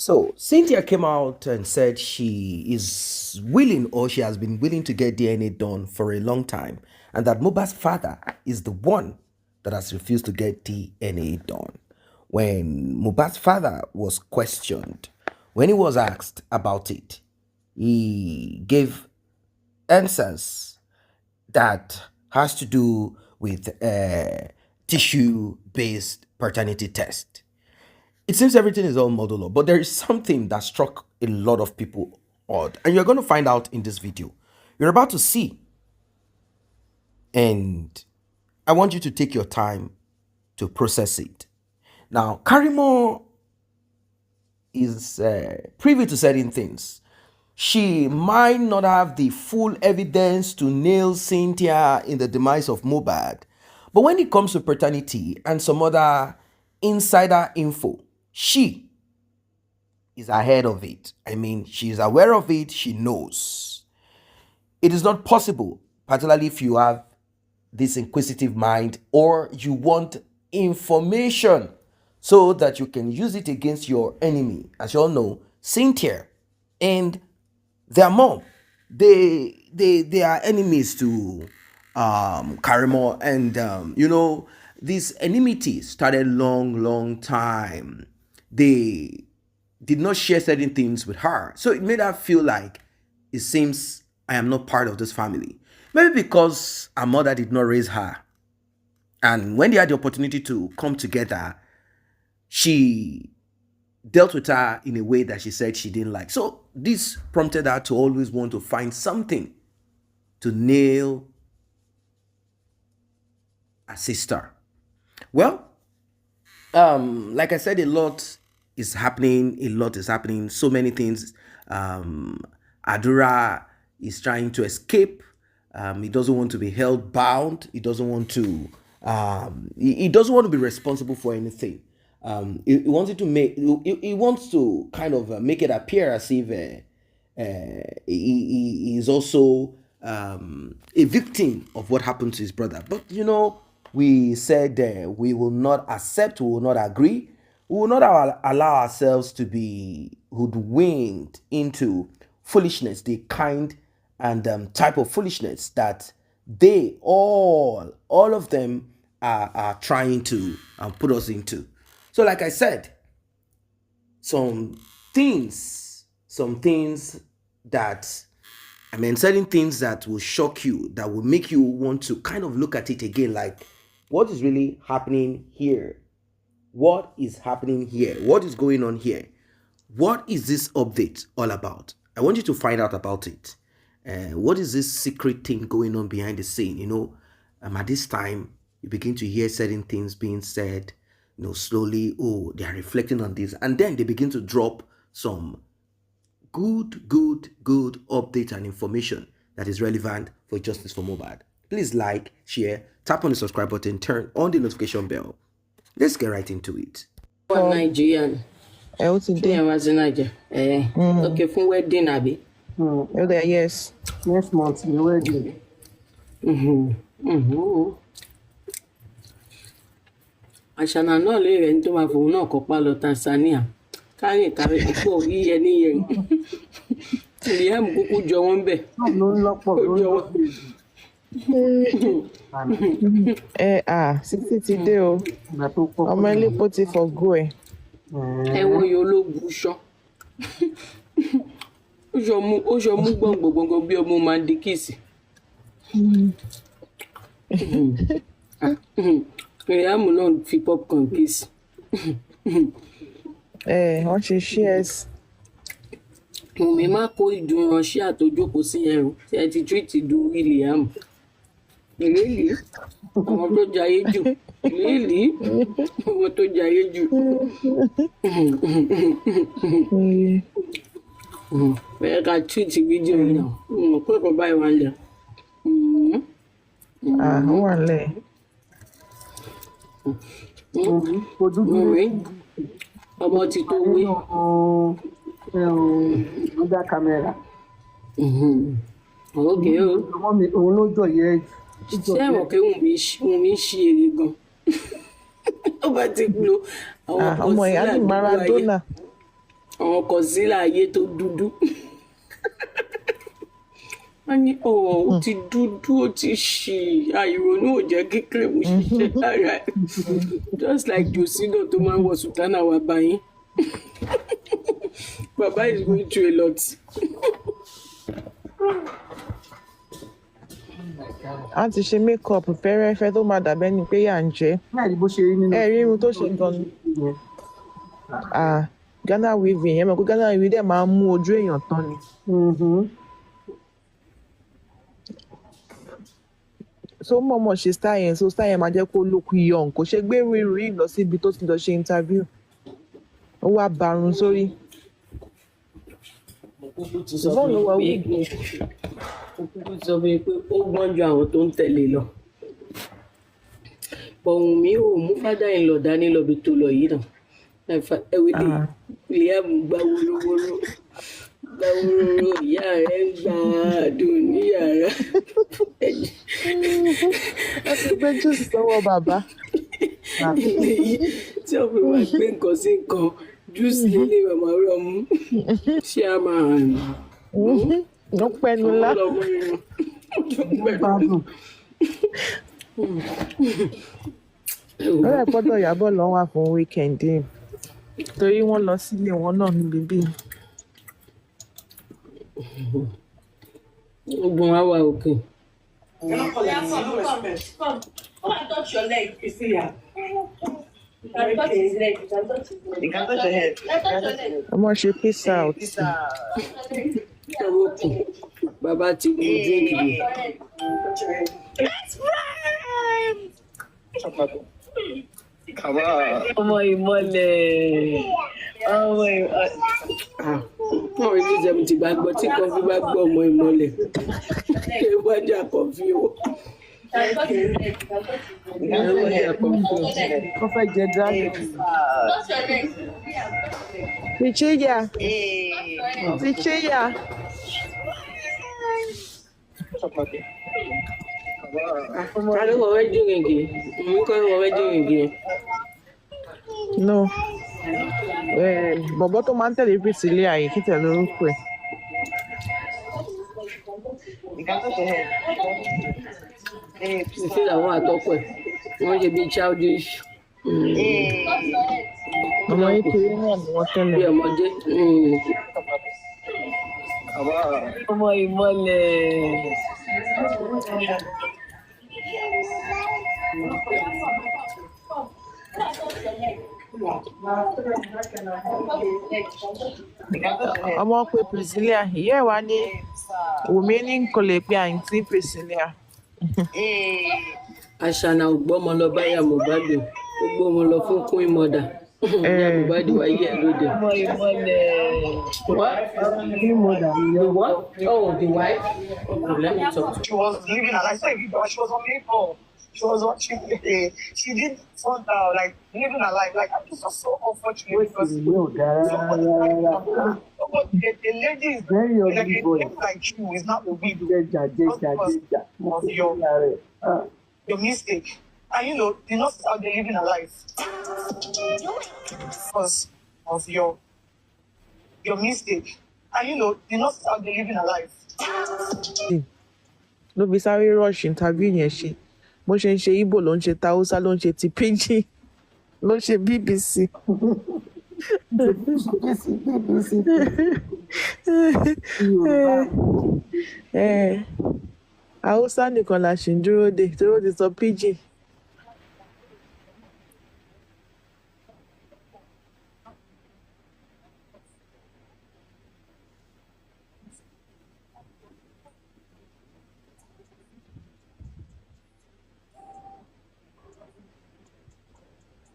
So Cynthia came out and said she is willing, or she has been willing to get DNA done for a long time, and that Mohbad's father is the one that has refused to get DNA done. When Mohbad's father was questioned, when he was asked about it, he gave answers that has to do with tissue-based paternity test. It seems everything is all modular, but there is something that struck a lot of people odd, and you're going to find out in this video. You're about to see, and I want you to take your time to process it. Now, Karimo is privy to certain things. She might not have the full evidence to nail Cynthia in the demise of MOHBAD, but when it comes to paternity and some other insider info, she is ahead of it. I mean, she is aware of it. She knows. It is not possible, particularly if you have this inquisitive mind or you want information so that you can use it against your enemy. As you all know, Cynthia and their mom, they are enemies to Karimo, and this enmity started long time. They did not share certain things with her, so it made her feel like, it seems I am not part of this family. Maybe because her mother did not raise her, and when they had the opportunity to come together, she dealt with her in a way that she said she didn't like. So this prompted her to always want to find something to nail a sister. Well, like I said, a lot is happening. So many things. Adura is trying to escape. He doesn't want to be held bound. He doesn't want to. He doesn't want to be responsible for anything. He wants to kind of make it appear as if he is also a victim of what happened to his brother. But we said we will not accept, we will not agree, we will not allow ourselves to be hoodwinked into foolishness, the kind and type of foolishness that they all of them are trying to put us into. So like I said, some things that, certain things that will shock you, that will make you want to kind of look at it again, like, what is really happening here? What is happening here? What is going on here? What is this update all about? I want you to find out about it. What is this secret thing going on behind the scene? At this time, you begin to hear certain things being said, slowly, they are reflecting on this. And then they begin to drop some good update and information that is relevant for justice for Mohbad. Please like, share, tap on the subscribe button, turn on the notification bell. Let's get right into it. Nigerian. What's in there? Okay, for wedding, Abby. Yes. Next month, the wedding. Àṣànà náà lè rẹ̀ ní tó máa fòun náà kópa lọ Tanzania. Kárìn pọ̀ yíyẹ níyẹn. Liam kúkú jọ wọ́n bẹ̀. Ló ń lọ́pọ̀ ló ń lọ́pọ̀. Títí ti dé o. Ọmọ elépo ti fọ̀gó ẹ̀. Ẹ̀wọ̀n yóò ló bu ṣán. Ó ṣọ mú gbọ̀ngbọ̀ngbọ̀ngbọ̀ bí ọmọ Mandikisi. Liam náà fi popcorn kiss. Wọ́n ṣe shares. Mùmí má kó ìdun ránṣẹ́ àtòjókòó sí ẹrù tí ẹ ti tírìtì du Liam. Ìlérí ọmọ tó jayé jù. Ìlérí ọmọ tó jayé jù. Bẹ́ẹ̀ ká tírìtì fídíò yìí náà. Mo pé kò báyìí wá ń lẹ̀. Ó wà lẹ̀. Ọmọ ti tó wé. Ọjà kámẹ́rà. Okay o. Òun ló jọ yẹ. Ṣé ẹ̀wọ̀n kí wọ́n mi ṣí eré gan? Ó bá ti lo àwọn ọmọ ìyá ní Maradona. àwọn kọ̀sílà ayé tó dúdú wọ́n ní ó ti dúdú ó ti ṣì àìrònú ò jẹ́ kí kírèmù ṣiṣẹ́ lára ẹ̀ just like jòsínà tó máa ń wọ sùtánà wà báyìí bàbá is going through a lot. a ti ṣe makeup fẹ́rẹ́fẹ́ tó máa dàbẹ́ ni pé yà ń jẹ́ Bẹ́ẹ̀ni bó ṣe rí nínú. ẹ rí irun tó ṣe gan ni. Ghana weaving yẹn mọ̀ pé Ghana weaving dẹ̀ máa ń mú ojú èèyàn tán ni. So mọ̀mọ́ ṣe style yẹn so style yẹn máa jẹ́ kó look young kò ṣe gbé irun yìí lọ síbi tó ti lọ ṣe interview ó wá barun sórí. Òkúkú ti sọ fún mi pé ó gbọ́n ju àwọn tó ń tẹ̀lé lọ. Bọ̀hùn mi ò mú fádà yìí lọ dání lọ́bi tó lọ yìí náà. Ẹ̀wẹ̀lẹ̀ Liam gbá wórówóró ìyá rẹ̀ ń gba àdùn ní yàrá. ẹ ti gbé jùsì sọ́wọ́ bàbá. Tí ọ̀pẹ wá gbé nǹkan sí nǹkan júùsì ilé màmá rọ̀ mú ṣé a máa hàn ní. ó pẹnu lá. lọ́rẹ̀ gbọ́dọ̀ yàbọ̀ lọ́ wà fún wíkẹ̀ndì torí wọ́n lọ sílé wọn náà níbi bíi. Ogun wa wà òkè. Come. Oh, I touch your leg, Priscilla. You can touch his leg. You can touch his leg. You can touch your head. Touch your leg. ọmọ ṣe peace out. Bàbá ti mú drink mi. That's right. ọmọ ìmọ̀lẹ̀ ọmọ ìmọ̀lẹ̀. Wọ́n rí ní sẹ́mi ti bá gbọ́ tí kọfí bá gbọ́ ọmọ ìmọ̀lẹ̀. Ṣé wájà kọfí o? Wọ́n fẹ́ jẹ dragon. Touch your leg. Pichiya. Pichiya. I don't know what you're doing again. No. Bọ̀bọ̀ tó máa ń tẹ̀lé Priscilla yìí kí tẹ̀lé orúkọ ẹ̀. Ṣé àwọn àtọ́kọ̀ ẹ̀ wọ́n ṣe bí childish. ọmọ kékeré náà ni wọ́n tẹ́lẹ̀. Bí ọmọdé. ọmọ ìmọ̀lẹ̀. ọmọ pé Priscilla ìyá ẹ̀ wá ní Wùmí ní kò lè pe àǹtí Priscilla. Àṣànà ò gbọ́mọ lọ báyà MOHBAD ó gbọ́mọ lọ fún Queen Mother. Ìyá MOHBAD wáyé ẹ̀ lóde. ọmọ ìmọ̀lẹ̀. What? Queen Mother ni The what? Oh, the wife? Okay, let me talk to She was living her life. She was on paper. She was watching. She did front like living her life. Like this was so unfortunate because ìlú ọ̀gá rárá. the lady is Very ugly like, boy. like you is not a weed Jẹjà. of your mistake. And you know, the nurse is out there living her life because of your mistake. And you know, the nurse is out there living her life. ló fi sáré rush interview yẹn ṣe bó ṣe ń ṣe Igbo ló ń ṣe Hausa ló ń ṣe ti pidgin ló ń ṣe BBC. Hausa nìkan la ṣì ń dúró dè torí ó ti sọ pidgin.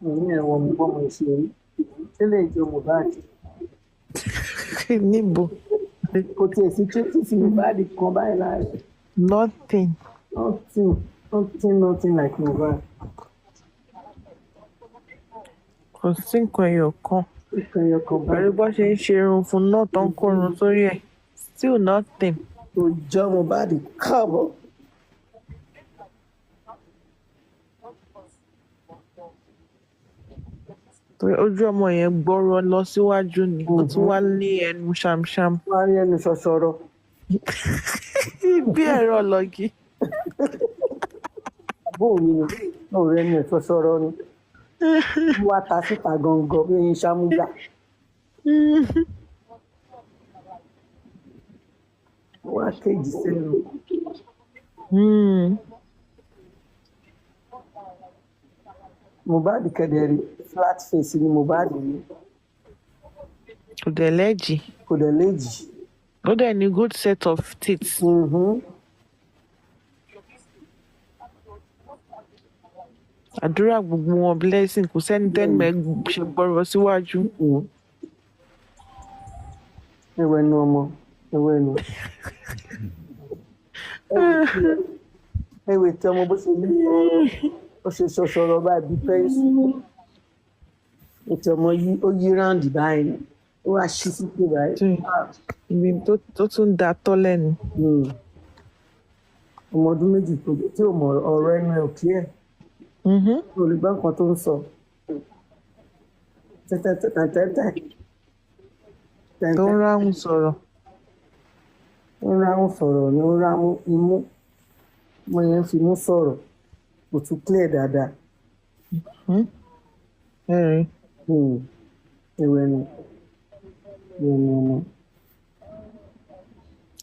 Ní ẹ̀wọ̀n mi bọ́mọ ìṣòro. Tẹ́lẹ̀ ìjọ MOHBAD. níbo. Kò tiẹ̀ sí traces MOHBAD kan báyìí láàrin. Nothing. Nothing like MOHBAD. kò sí nǹkan ẹyọ kan Ìkànnì ọkàn pẹ̀lú báyìí. bó ṣe ń ṣe irun fún náà tó ń kórun sórí ẹ̀ still nothing. Kò jọ MOHBAD káàbọ̀. torí ojú ọmọ yẹn gbọ́rọ̀ lọ síwájú ni ó tún wá ní ẹnu ṣamṣam wọ́n á rí ẹnu ṣọṣọrọ. bí ẹ̀rọ ọlọ́gì. Bóò ni náà rẹ ẹnu ẹ̀ ṣọṣọrọ ni. Wọ́n wá ta síta gangan bí eyín ṣámúgà. Wọ́n wá kéjì sẹ́nu. Mohbad kẹ̀dẹ̀rí flat face ni Mohbad ní. kò dẹ̀ lẹ́jì Kò dẹ̀ léjì. ó dẹ̀ ní good set of teeth. àdúrà gbogbo wọn blessing kò sẹ́ni tẹ́nu ẹ̀ ṣe gbọ́rọ̀ síwájú. Ẹwẹ́ nu ọmọ ẹwẹ́ nu. Ẹwẹ́ tí ọmọ bó ṣe ní ó ṣe ṣọṣọrọ báyìí bí pẹ́ńsì. Ètò ọmọ yí ó yí ráǹdì báyìí ó wá ṣí sípò báyìí. ibi tó tún da tọ́ lẹ́nu. Ọmọ ọdún méjì tí ò mọ ọ̀rọ̀ ẹnu ẹ̀ ò kí ẹ̀. Olùgbọ́ nǹkan tó ń sọ. Tẹ́tẹ́tẹ́tẹ́tẹ́. tó ń ráhùn sọ̀rọ̀. Ó ń ráhùn sọ̀rọ̀ ni ó ń ráhùn imú. Ọmọ yẹn ń fi imú sọ̀rọ̀ kò tún clear dáadáa. ẹ̀rín. Ẹ̀wẹ̀ nu ọmọ.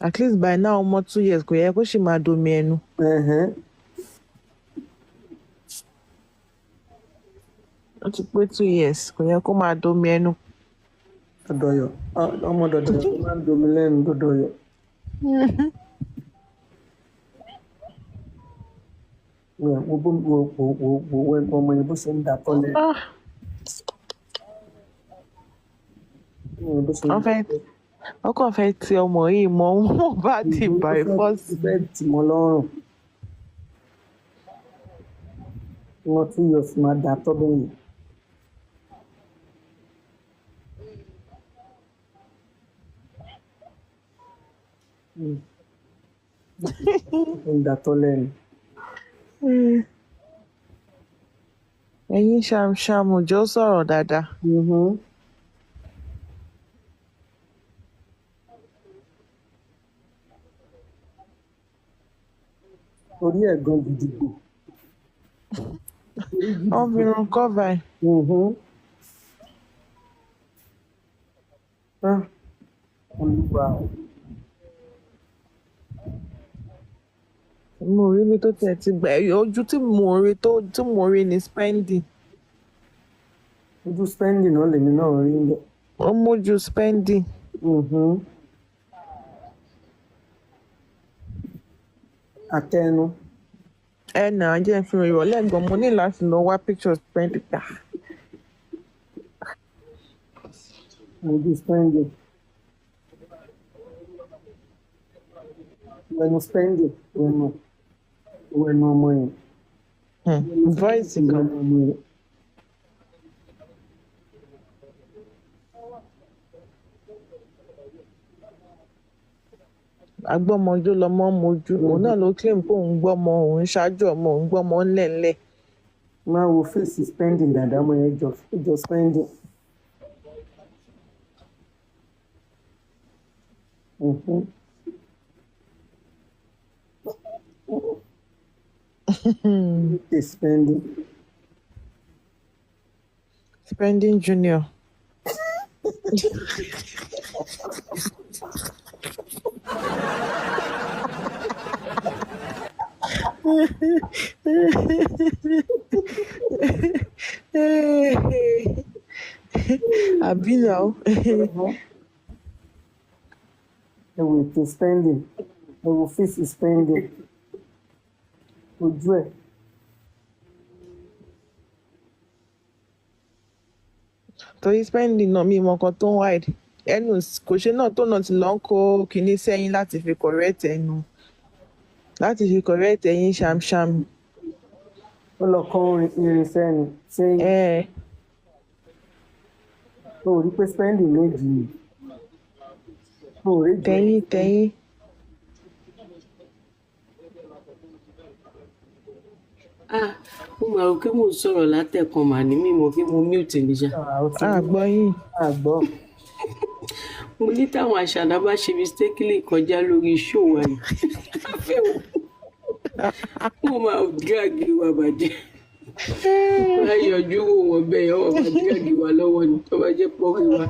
at least by now ọmọ 2 years kò yẹ kó sì máa domi ẹnu. ó ti pé 2 years kò yẹ kó máa domi ẹnu. Dọ̀dọ̀yọ̀ ọmọ dọ̀dọ̀yọ̀ tó máa ń domi lẹ́nu dọ̀dọ̀yọ̀. Wo ọmọ yẹn bó ṣe ń da tọ́lẹ̀. wọ́n kàn fẹ́ ti ọmọ yìí mọ́ Mohbad by force. Bẹ́ẹ̀ tì mọ́ lọ́rùn. Wọ́n 2 years máa da tọ́ bẹ́yìn. Ń da tọ́ lẹ́nu. ẹ̀yin ṣamṣam òjò sọ̀rọ̀ dáadáa. Orí ẹ̀ gan gidigbo. wọ́n fi irun kọ́va ẹ̀. Olúwa o. mo rí mi tó tẹ̀ ti gbà ojú tí mo rí ni spending. Ojú spending náà lèmi náà rí ń bẹ̀. ó mójú spending. Àtẹnu. ẹnà jẹ́ fi hàn ìrọ̀lẹ́ gan mo ní láti lọ wá picture spending gbà. Ojú spending. Ẹnu spending ẹnu ọmọ yẹn. voice gan. agbọ́mọjó lọmọ mojú òun náà ló claim pé òun gbọ́mọ òun ṣáájú ọmọ òun gbọ́mọ ńlẹ̀ńlẹ̀. Máa wo fèsì spending dáadáa ọmọ yẹn jọ spending. Spending Junior. àbí náà. Ẹ wo ètò spending ẹ wo fèsì spending ojú ẹ̀. torí spending náà mi mọ nǹkan tó ń wáìdì ẹnu kò ṣe náà tó náà ti lọ ń kó kinní sẹ́yìn láti fi correct ẹnu láti fi correct ẹyin ṣamṣam. Ó lọ kọ́ irinṣẹ́ ni sẹ́yìn. O rí pé spending méjì ni. tẹ́yìn. Mo máa rò pé mò ń sọ̀rọ̀ látẹ̀kan mà ní mímọ̀ pé mo mute ní ṣá. Ó ti àgbọ̀ yín. àgbọ̀. Mo ní táwọn àṣàdá bá ṣe mistakenly kọjá lórí show wa yìí. Afẹ́ o. Wọ́n máa drag wa bàjẹ́. Wọ́n á yọjú wò wọ́n bẹ́ẹ̀ wọ́n máa drag wa lọ́wọ́ ni tó bá jẹ́ pọ́kì wa.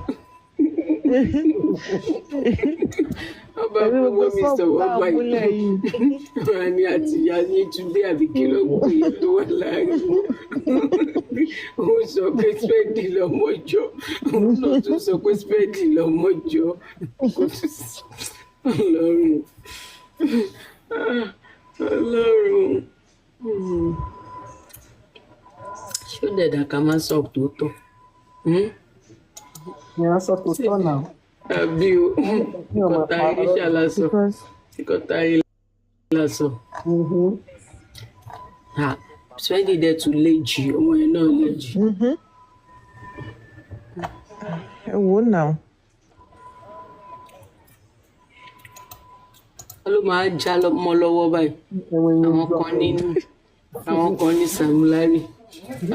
Ọba Ẹ̀rí fún gbogbo wọn mi sọ́ọ̀bù sọ̀rọ̀ tá à ń báyìí. múlẹ̀ yìí. Wọ́n ní àtìyá ní Túndé àbí kí ló gbé iye tó wà láàrin wọn. Òun sọ pé spẹ́ẹ̀dì lọ́mọjọ́. Òun náà tún sọ pé spẹ́ẹ̀dì lọ́mọjọ́. Kò tún sí. Ọlọ́run. Ọlọ́run. Ṣé ó dẹ̀dà ká máa sọ tòótọ́? Ìyẹn sọ tó tọ̀ náà. Àbí o, Mi ò mọ̀ kọ́tà ayé ṣàlàsọ. Because Kọ́tà ayé lásọ. Spẹ́ẹ̀dì dẹ̀ tún lè jì, ọmọ yẹn náà lè jì. ẹ wò ó náà. Wọ́n ló máa já mọ́ lọ́wọ́ báyìí. Ẹ̀wọ̀n yẹn Àwọn kan ní Sam Larry,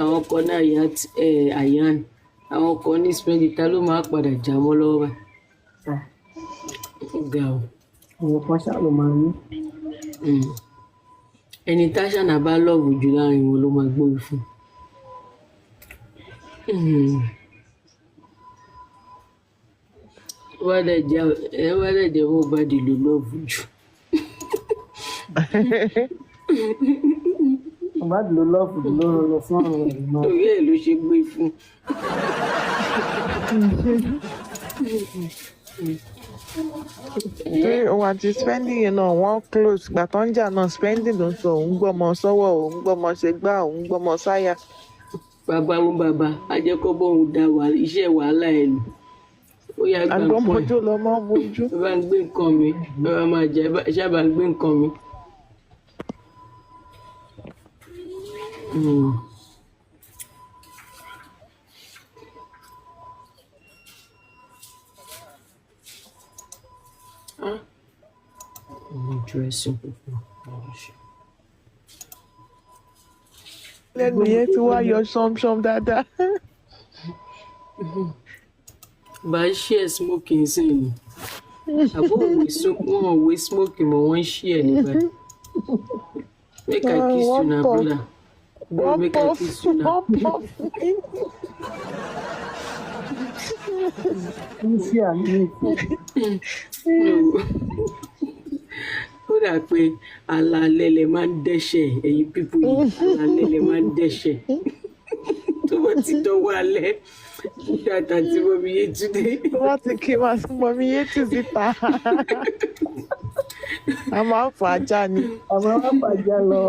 àwọn kan ní Ayan, àwọn kan ní Spẹ́ẹ̀dì. Ta ló máa padà já mọ́ lọ́wọ́ báyìí? Ó ga o. èèyàn kan ṣáà ló máa ní. Ẹni táṣànà bá lọ́ọ̀bù jù láàrin wọn ló máa gbórí fún. Ẹ wá dẹ̀ jẹ́ MOHBAD ló lọ́ọ̀bù jù. MOHBAD ló lọ́ọ̀fù ló rọ lọ fún àwọn ẹ̀rí náà. Torí ẹ̀ ló ṣe gbé fún. Torí òun àti spending yẹn náà wọ́n close gbà tó ń jà náà spending ló ń sọ òun gbọ́mọ sọ́wọ́ òun gbọ́mọ ṣe gbá òun gbọ́mọ sáyà. Bàbá mú bàbá, a jẹ́ kó bóun da iṣẹ́ wàhálà ẹ̀ lù. Ó yá gbà nǹkan ẹ̀. Agbọ́mọjó lọmọ bójú. Bàbá ń gbé nǹkan mi, bàbá máa jẹ́ ṣáàbà ń gbé nǹkan mi. Dressing people. Lẹ́nu yẹn tí wá yọ ṣọ́mṣọ́m dáadáa. Bá a ṣí ẹ̀ smoking sí ni. Àbọ̀ wọn ò wé smoking mọ̀ wọ́n ṣí ẹ̀ nígbà. Make I kiss you na brother. Bro, make I kiss you na. Iṣẹ́ àmì Ó dà pé alalẹ́ lẹ máa ń dẹ́ṣẹ̀ ẹ̀yin pípọ̀ yìí alalẹ́ lẹ máa ń dẹ́ṣẹ̀ tó bá ti dánwó alẹ́ dàtà tí mo fi yé Túndé. Wọ́n ti kí wá sí mọ́mí yé tì síta. A máa ń fọ ajá ni. àwọn àpàjá lọ.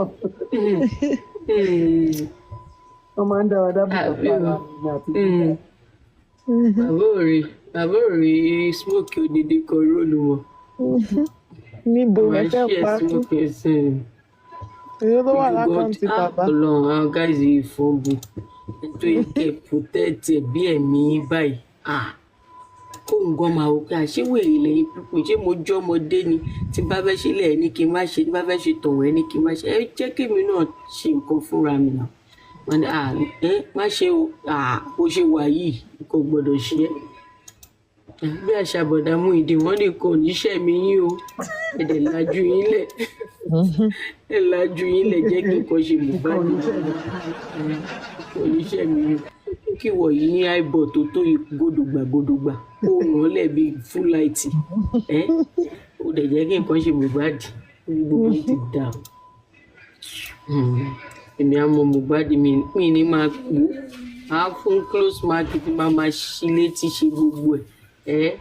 Wọ́n máa ń dára dábò pàpà ní àti Bàbá ò rí smoke odidi kan róòlù wọn. Níbo ẹ fẹ́ Àwọn pa ṣí ẹ̀ kú? smoke ẹ̀sìn. Èyí ló wà lákàntì bàbá. Ọlọ́run àwọn gáàsì yìí fọ́n bu ètò ìkẹ́ protect ẹ̀ bí ẹ̀mí báyìí. Kó nǹkan máa wò pé àṣewèrè lẹ́yìn pípọ̀ ṣé mo jọ́ ọmọdé ni tí bá fẹ́ ṣe lẹ̀ ní kí n má ṣe tí bá fẹ́ ṣe tọ̀wọ̀ ẹ̀ ní kí n má ṣe ẹ jẹ́ kémi náà ṣe nǹkan fúnra mi náà. Wọ́n ní má ṣe o bó ṣe wà yìí kò gbọ́dọ̀ ṣe é. Bí àṣà bọ̀dá mú ìdí wọn ní kò níṣẹ́ mi yín o ẹ̀dẹ̀ lajú yín lẹ̀ ẹ̀ lajú yín lẹ̀ jẹ́ kí nǹkan ṣe MOHBAD kò níṣẹ́ mi yín kí wọ̀ yìí ní àìbọ̀ tó tó gbódògbà kó ràn án lẹ́bi full light ó dẹ̀ jẹ́ kí nǹkan ṣe MOHBAD gbogbo ti dà èmi á mọ MOHBAD mi ní máa pò á fún close market máa ṣí létí ṣe gbogbo ẹ̀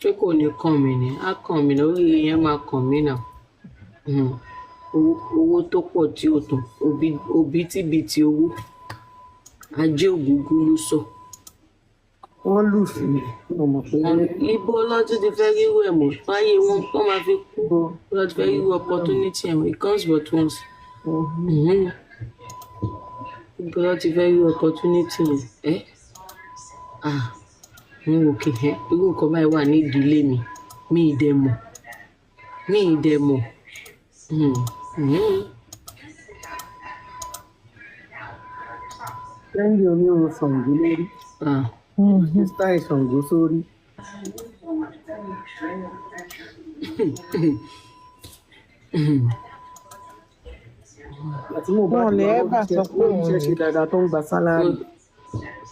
pé kò ní kàn mí ni á kàn mí náà orí yẹn máa kàn mí náà owó tó pọ̀ tí ó tán òbítíbitì owó ajé ògúngún ló sọ. wọ́n lù sí ọmọ pé ibo ọlọ́tún ti fẹ́ ríru ẹ̀ mọ̀ báyé wọn kọ́ máa fi kú ọlọ́tún ti fẹ́ ríru opportunity ẹ̀ mọ̀ it comes but once. Ibo ọlọ́tún ti fẹ́ ríru opportunity ẹ̀ mo wò kí irú nǹkan báyìí wà ní ìdílé mi ì dẹ̀ mọ̀ Mm. Sẹ́ńdì onírun Ṣàngó lórí. Ah. Sísá Ṣàngó sórí. Àti mo bá Wọn ti lè wà ẹ́bà sọ pé òun iṣẹ́ ni. ṣe dáadáa tó ń gba sálárì.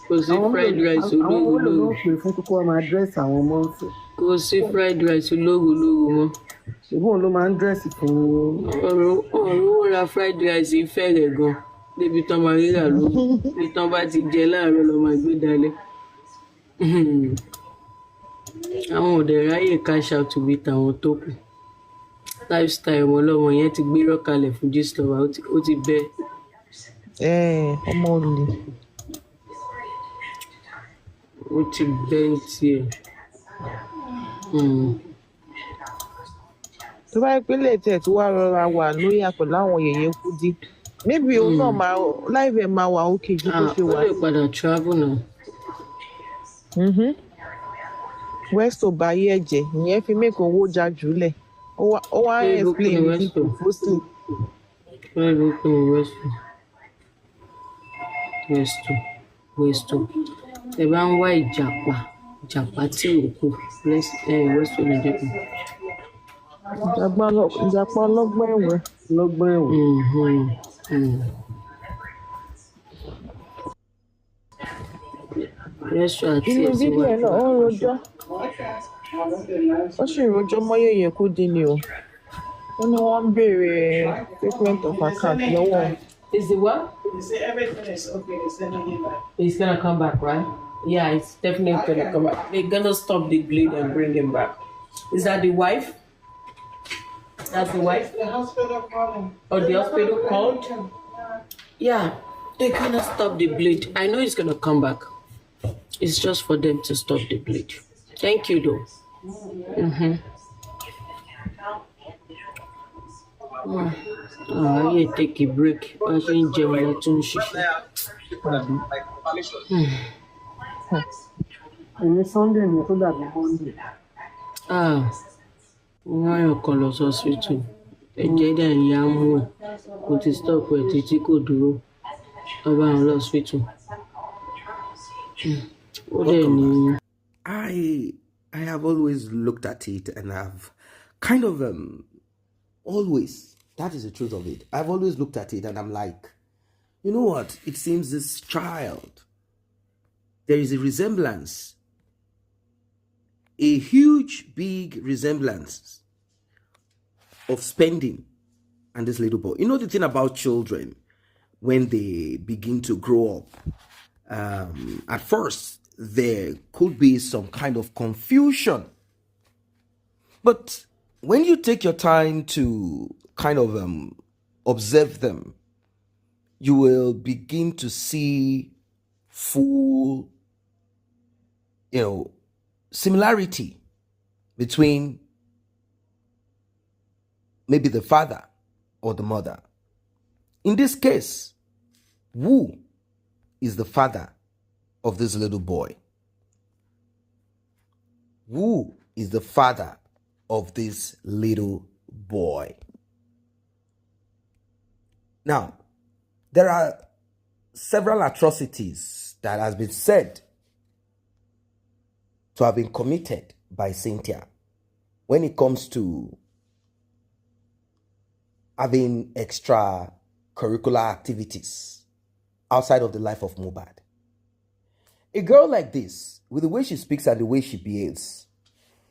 Kò sí fried rice Àwọn ológo olóòlù lógo. ló pè fún kókó máa dírẹ́sì àwọn ọmọ ń sìn. Kò sí fried rice ológo lógo mọ́. Ṣùgbọ́n òun ló máa ń dírẹ́sì fún Ọ̀rọ̀ ra fried rice ìfẹ́ rẹ̀ gan. Débi tán máa rírà lógo. Bí tán bá ti jẹ láàárọ̀ lọ́ máa gbé dalẹ̀. Àwọn ò dẹ̀ ráyè cash out bí tàwọn tó kù. Lifestyle wọn lọ́mọ yẹn ti gbérọ́ kalẹ̀ fún Gistlover, ó ti bẹ́. Ọmọ olè. Ó ti bẹ́ ń tiẹ̀. Tó bá yẹ pé lè tẹ̀ tó wá rọra wà lórí pẹ̀lú àwọn yèyé Kúdí. Maybe òun náà máa láìpẹ́ máa wà ókè ju bó ṣe Ó wà. lè padà travel náà. Westo bá yé ẹ̀jẹ̀ ìyẹn fi mẹ́kọ̀ọ́ owó já jùlẹ̀. Ó wá Ṣé explain ìbùkún ni ní Westo? fósì. Where do you go, Westo? Ẹ bá ń wá ìjàpá tí ò kú. Westo lè jẹ́ kù. Ìjàpá ọlọ́gbọ́n ẹ̀wẹ̀. lọ́gbọ́n ẹ̀wọ̀n. Westo àti Inú ẹ̀sìn fídíò wà. ẹ̀ náà ó ń rojọ́. Ó sì ń rojọ́ mọ́ yèyé Kúdí ni o. Ó ní wọ́n ń béèrè statement of account lọ́wọ́ òun. Is the what? They say everything is okay, they're sending him back. He's gonna come back, right? Yeah, it's definitely gonna come back. They're gonna stop the bleed and bring him back. Is that the wife? That's the wife? The hospital called him. Or the hospital called? Yeah, they're gonna stop the bleed. I know he's gonna come back. It's just for them to stop the bleed. Thank you, though. Yeah, take a break. I think Gemma tún ṣiṣẹ́. Èmi Sunday ni tó dàbí Monday. Wọ́n yàn kan lọ sí hospital. Ẹ̀jẹ̀ dà ń yá mú ẹ̀. Kò ti stop ẹ̀ títí kò dúró. Wọ́n bá wọn lọ hospital. Ó dẹ̀ ní. I have always looked at it and I've kind of always, that is the truth of it. I've always looked at it and I'm like, you know what? It seems this child, there is a resemblance, a huge, big resemblance of spending and this little boy. You know the thing about children, when they begin to grow up, at first, there could be some kind of confusion. But when you take your time to kind of observe them, you will begin to see full, similarity between maybe the father or the mother. In this case, Wu is the father of this little boy. Wu is the father of this little boy. Now, there are several atrocities that has been said to have been committed by Cynthia when it comes to having extracurricular activities outside of the life of MOHBAD. A girl like this, with the way she speaks and the way she behaves,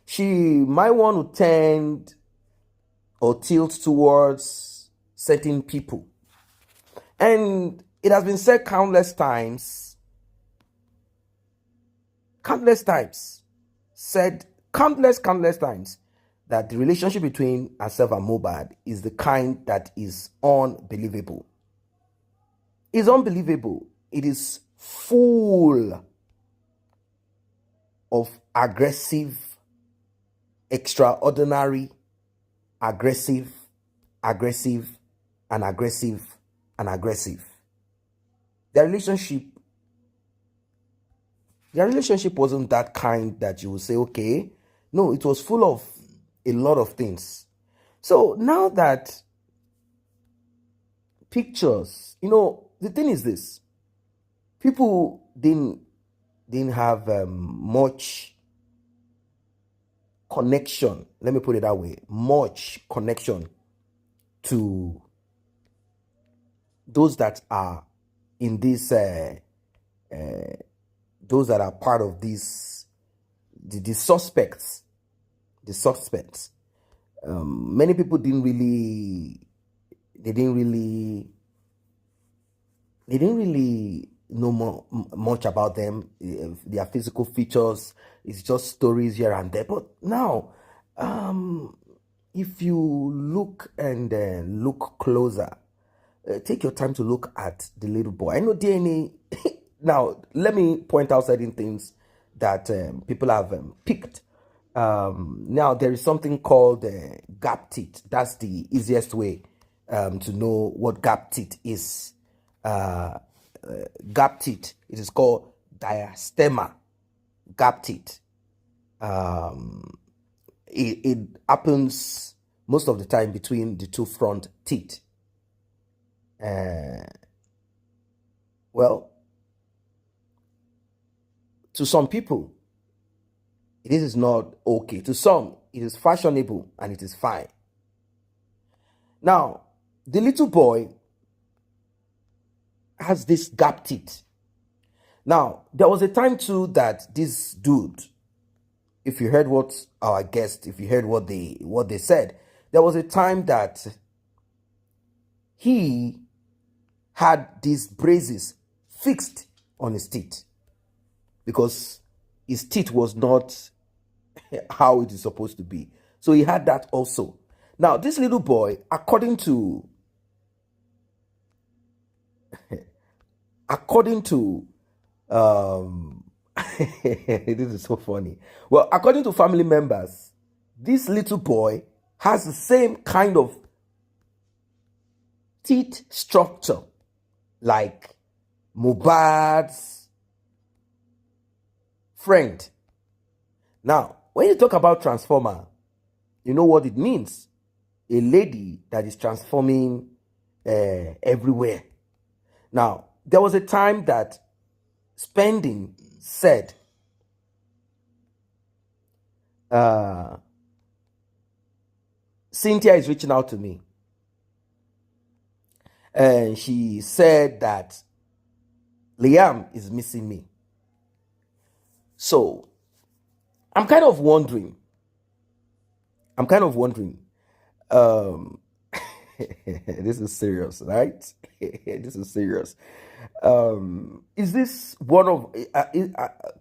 she might want to tend or tilt towards certain people. And it has been said countless times, that the relationship between herself and MOHBAD is the kind that is unbelievable. It's unbelievable. It is full of aggressive, extraordinary, aggressive, and aggressive. Their relationship wasn't that kind that you would say, okay. No, it was full of a lot of things. So now that pictures. You know, the thing is this: people didn't have much connection. Let me put it that way: much connection to those that are in this, those that are part of this, the suspects. The suspects. Many people didn't really know much about them, their physical features. It's just stories here and there. But now, if you look and look closer, take your time to look at the little boy. I know DNA. Now, let me point out certain things that people have picked. Now, there is something called gap teeth. That's the easiest way to know what gap teeth is. Gap teeth, it is called diastema gap teeth. It happens most of the time between the two front teeth. Well, to some people, this is not okay. To some, it is fashionable and it is fine. Now, the little boy has this gap teeth. Now, there was a time too that this dude, if you heard what our guest, if you heard what they said, there was a time that he had these braces fixed on his teeth because his teeth was not how it is supposed to be. So he had that also. Now, this little boy, according to this is so funny. Well, according to family members, this little boy has the same kind of teeth structure like MOHBAD's friend. Now, when you talk about transformer, you know what it means. A lady that is transforming everywhere. Now, there was a time that Spending said, Cynthia is reaching out to me. And she said that Liam is missing me. So, I'm kind of wondering. This is serious, right? This is serious. Is this one of?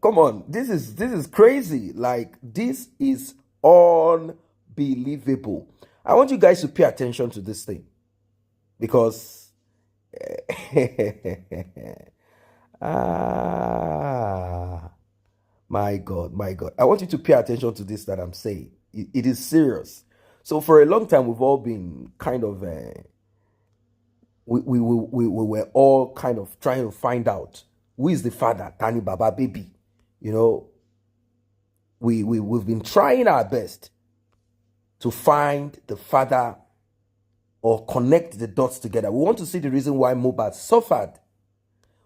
Come on, this is crazy. Like, this is unbelievable. I want you guys to pay attention to this thing because my God. I want you to pay attention to this that I'm saying. It is serious. So for a long time, we've all been kind of, we were all kind of trying to find out who is the father, Tani Baba baby. You know, we've been trying our best to find the father or connect the dots together. We want to see the reason why MOHBAD suffered.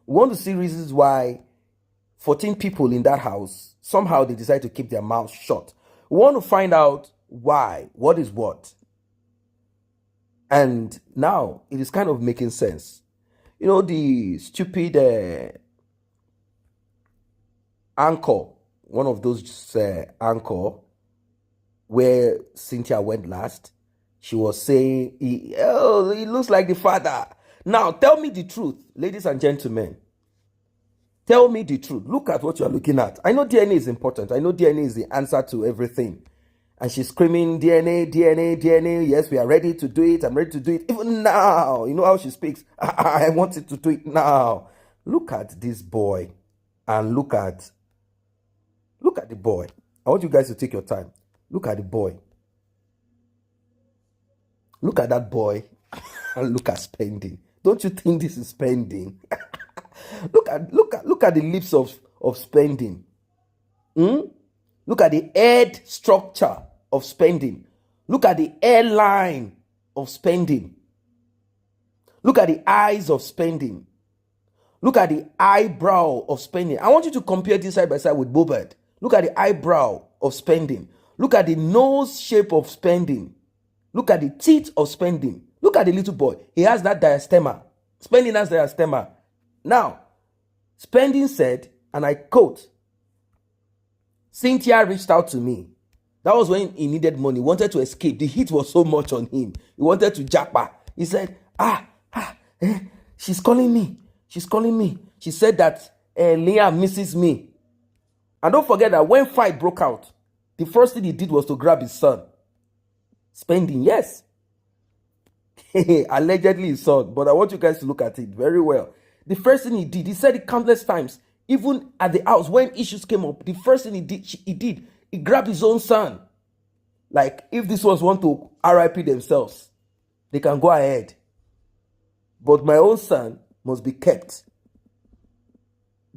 We want to see reasons why 14 people in that house, somehow they decide to keep their mouths shut. We want to find out why, what is what. And now it is kind of making sense. You know, the stupid anchor, one of those anchor where Cynthia went last, she was saying, he looks like the father. Now, tell me the truth, ladies and gentlemen. Tell me the truth. Look at what you're looking at. I know DNA is important. I know DNA is the answer to everything. And she's screaming, DNA, DNA, DNA. Yes, we are ready to do it. I'm ready to do it. Even now. You know how she speaks. I wanted to do it now. Look at this boy. And look at the boy. I want you guys to take your time. Look at the boy. Look at that boy. And look at Spending. Don't you think this is Spending? Look at the lips of Spending. Look at the head structure of Spending. Look at the hairline of Spending. Look at the eyes of spending. Look at the eyebrow of spending. I want you to compare this side by side with MOHBAD. Look at the eyebrow of spending. Look at the nose shape of spending. Look at the teeth of spending. Look at the little boy. He has that diastema. Spending has diastema. Now, spending said, and I quote, Cynthia reached out to me. That was when he needed money. He wanted to escape. The heat was so much on him. He wanted to japa. He said, she's calling me. She's calling me. She said that Liam misses me. And don't forget that when fight broke out, the first thing he did was to grab his son. Spending, yes. Allegedly his son. But I want you guys to look at it very well. The first thing he did, he said it countless times, even at the house when issues came up, the first thing he grabbed his own son. Like, if these ones want to RIP themselves, they can go ahead. But my own son must be kept.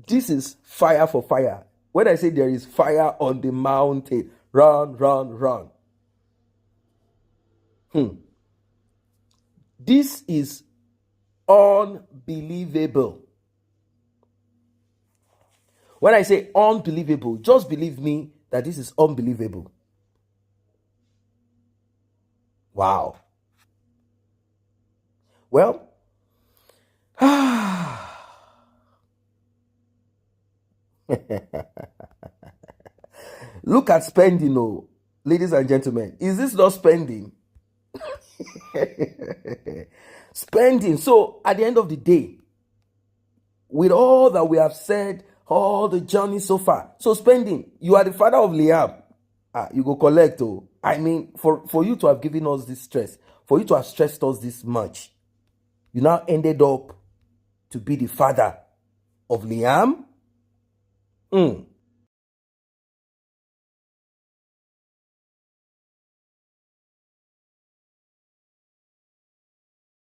This is fire for fire. When I say there is fire on the mountain, run, run, run. This is unbelievable. When I say unbelievable, just believe me that this is unbelievable. Wow. Well, look at spending, oh, ladies and gentlemen. Is this not spending? Spending. So at the end of the day, with all that we have said, all the journey so far, so spending, you are the father of Liam. You go collect. Oh, I mean, for you to have given us this stress, for you to have stressed us this much, you now ended up to be the father of Liam.